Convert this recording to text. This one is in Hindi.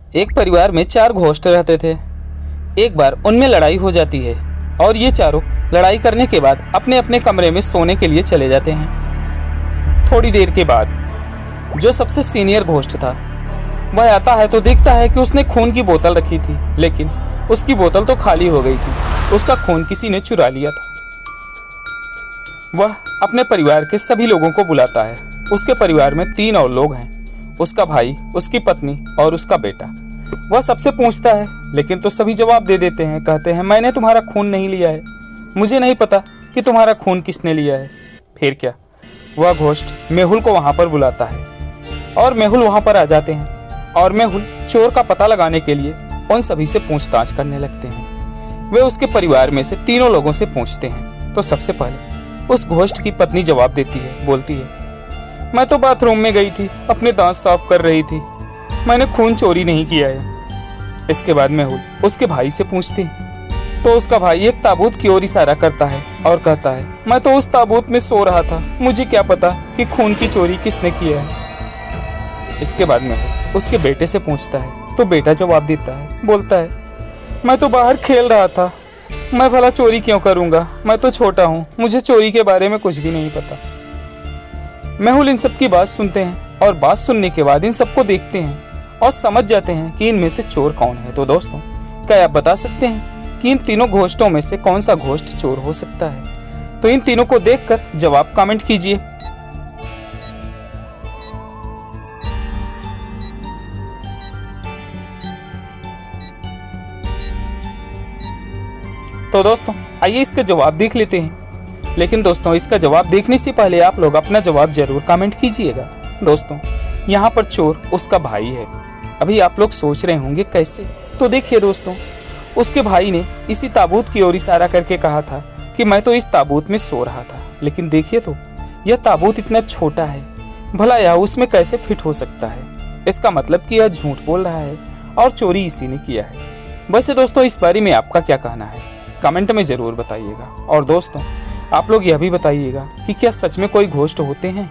एक परिवार में 4 घोस्ट रहते थे। एक बार उनमें लड़ाई हो जाती है और ये चारों लड़ाई करने के बाद अपने अपने कमरे में सोने के लिए चले जाते हैं। थोड़ी देर के बाद जो सबसे सीनियर घोस्ट था वह आता है तो देखता है कि उसने खून की बोतल रखी थी, लेकिन उसकी बोतल तो खाली हो गई थी। उसका खून किसी ने चुरा लिया था। वह अपने परिवार के सभी लोगों को बुलाता है। उसके परिवार में 3 और लोग हैं, उसका भाई, उसकी पत्नी और उसका बेटा। वह सबसे पूछता है, लेकिन तो सभी जवाब दे देते हैं। कहते हैं, मैंने तुम्हारा खून नहीं लिया है, मुझे नहीं पता कि तुम्हारा खून किसने लिया है। फिर क्या, वह घोस्ट मेहुल को वहां पर बुलाता है और मेहुल वहां पर आ जाते हैं और मेहुल चोर का पता लगाने के लिए उन सभी से पूछताछ करने लगते हैं। वे उसके परिवार में से 3 लोगों से पूछते हैं। तो सबसे पहले उस घोस्ट की पत्नी जवाब देती है, बोलती है, मैं तो बाथरूम में गई थी, अपने दांत साफ कर रही थी, मैंने खून चोरी नहीं किया है। इसके बाद मेहुल उसके भाई से पूछती तो उसका भाई एक ताबूत की ओर इशारा करता है और कहता है, मैं तो उस ताबूत में सो रहा था, मुझे क्या पता कि खून की चोरी किसने किया है। इसके बाद मेहुल उसके बेटे से पूछता है तो बेटा जवाब देता है, बोलता है, मैं तो बाहर खेल रहा था, मैं भला चोरी क्यों करूंगा, मैं तो छोटा हूँ, मुझे चोरी के बारे में कुछ भी नहीं पता। मेहुल इन सब की बात सुनते हैं और बात सुनने के बाद इन सबको देखते हैं और समझ जाते हैं कि इनमें से चोर कौन है। तो दोस्तों, क्या आप बता सकते हैं कि इन तीनों घोस्टों में से कौन सा घोस्ट चोर हो सकता है? तो इन तीनों को देखकर जवाब कमेंट कीजिए। तो दोस्तों, आइए इसका जवाब देख लेते हैं। लेकिन दोस्तों, इसका जवाब देखने से पहले आप लोग अपना जवाब जरूर कमेंट कीजिएगा। दोस्तों, यहाँ पर चोर उसका भाई है। अभी आप लोग सोच रहे होंगे कैसे? तो देखिए दोस्तों, उसके भाई ने इसी ताबूत की ओर इशारा करके कहा था कि मैं तो इस ताबूत में सो रहा था, लेकिन देखिए तो यह ताबूत इतना छोटा है, भला यह उसमें कैसे फिट हो सकता है? इसका मतलब कि यह झूठ बोल रहा है और चोरी इसी ने किया है। वैसे दोस्तों, इस बारे में आपका क्या कहना है? कमेंट में ज़रूर बताइएगा। और दोस्तों, आप लोग यह भी बताइएगा कि क्या सच में कोई घोस्ट होते हैं?